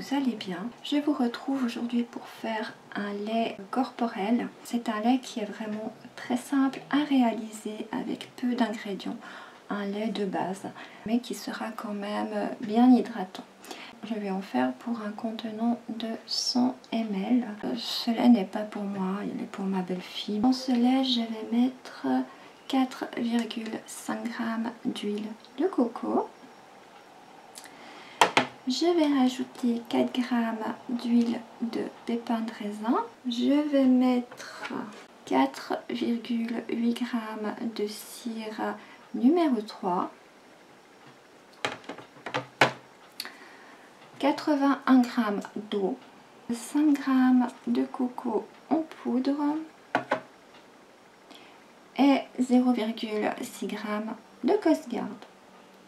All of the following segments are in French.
vous allez bien. Je vous retrouve aujourd'hui pour faire un lait corporel. C'est un lait qui est vraiment très simple à réaliser avec peu d'ingrédients. Un lait de base, mais qui sera quand même bien hydratant. Je vais en faire pour un contenant de 100 ml. Ce lait n'est pas pour moi, il est pour ma belle-fille. Dans ce lait, je vais mettre 4,5 g d'huile de coco. Je vais rajouter 4 g d'huile de pépins de raisin. Je vais mettre 4,8 g de cire numéro 3. 81 g d'eau, 5 g de coco en poudre et 0,6 g de Coastguard.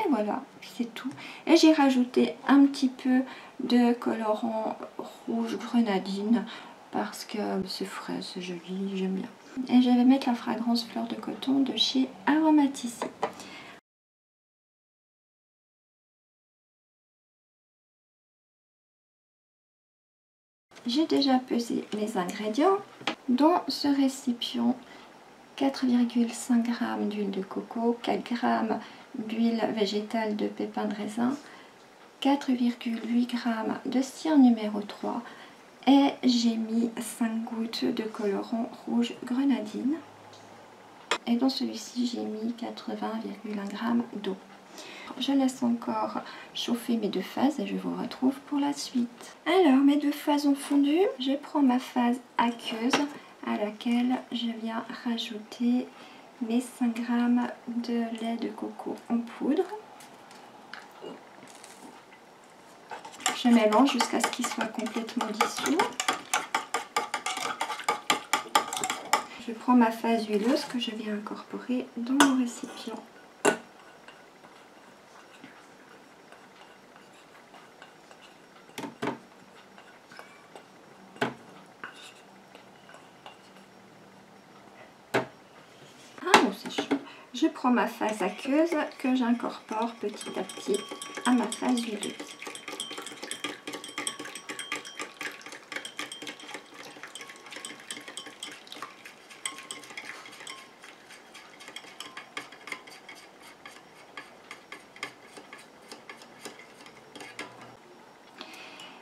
Et voilà, c'est tout. Et j'ai rajouté un petit peu de colorant rouge grenadine parce que c'est frais, c'est joli, j'aime bien. Et je vais mettre la fragrance fleur de coton de chez Aromaticé. J'ai déjà pesé les ingrédients. Dans ce récipient, 4,5 g d'huile de coco, 4 g d'huile végétale de pépins de raisin, 4,8 g de cire numéro 3 et j'ai mis 5 gouttes de colorant rouge grenadine. Et dans celui-ci, j'ai mis 80,1 g d'eau. Je laisse encore chauffer mes deux phases et je vous retrouve pour la suite. Alors, mes deux phases ont fondu. Je prends ma phase aqueuse à laquelle je viens rajouter mes 5 g de lait de coco en poudre. Je mélange jusqu'à ce qu'il soit complètement dissous. Je prends ma phase huileuse que je viens incorporer dans mon récipient. Je prends ma phase aqueuse que j'incorpore petit à petit à ma phase huileuse.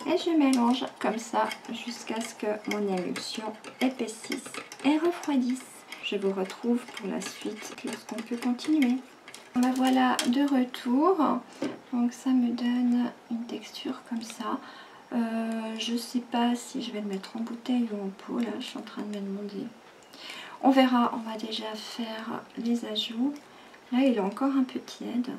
Et je mélange comme ça jusqu'à ce que mon émulsion épaississe et refroidisse. Je vous retrouve pour la suite lorsqu'on peut continuer. Me voilà de retour. Donc ça me donne une texture comme ça. Je ne sais pas si je vais le mettre en bouteille ou en pot. Là, je suis en train de me demander. On verra. On va déjà faire les ajouts. Là, il est encore un peu tiède.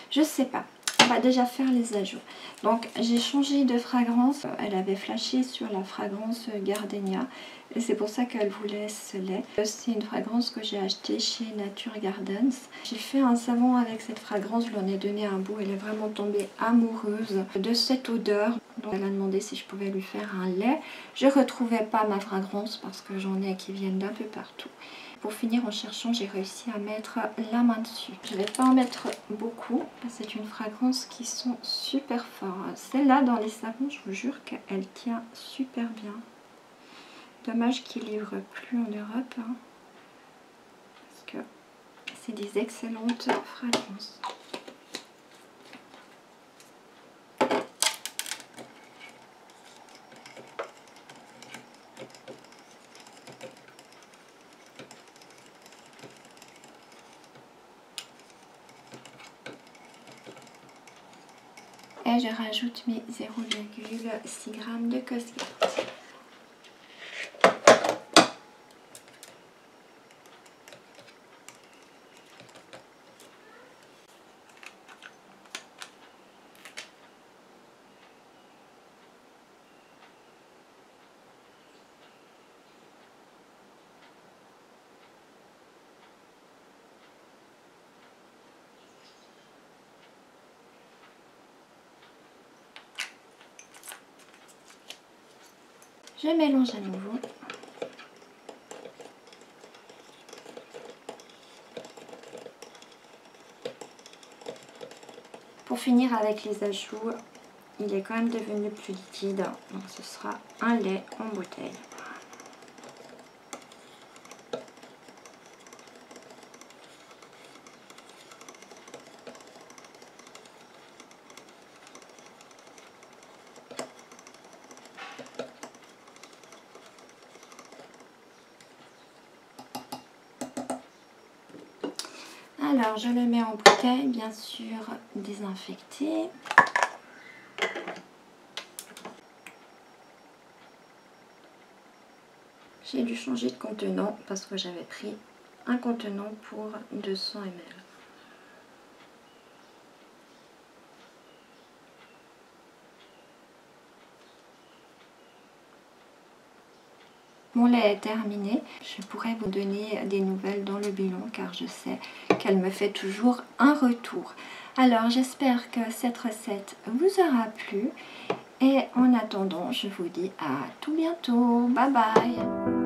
Je ne sais pas. On va déjà faire les ajouts. Donc j'ai changé de fragrance. Elle avait flashé sur la fragrance Gardenia. Et c'est pour ça qu'elle voulait ce lait. C'est une fragrance que j'ai achetée chez Nature Gardens. J'ai fait un savon avec cette fragrance. Je lui en ai donné un bout. Elle est vraiment tombée amoureuse de cette odeur. Donc elle a demandé si je pouvais lui faire un lait. Je ne retrouvais pas ma fragrance parce que j'en ai qui viennent d'un peu partout. Pour finir, en cherchant, j'ai réussi à mettre la main dessus. Je ne vais pas en mettre beaucoup. C'est une fragrance qui sent super fort. Celle-là, dans les savons, je vous jure qu'elle tient super bien. Dommage qu'ils ne livrent plus en Europe. Parce que c'est des excellentes fragrances. Et je rajoute mes 0,6 g de Coastguard. Je mélange à nouveau. Pour finir avec les ajouts, il est quand même devenu plus liquide. Donc ce sera un lait en bouteille. Alors, je le mets en bouteille, bien sûr, désinfecté. J'ai dû changer de contenant parce que j'avais pris un contenant pour 200 ml. Mon lait est terminé. Je pourrais vous donner des nouvelles dans le bilan car je sais qu'elle me fait toujours un retour. Alors j'espère que cette recette vous aura plu et en attendant je vous dis à tout bientôt. Bye bye.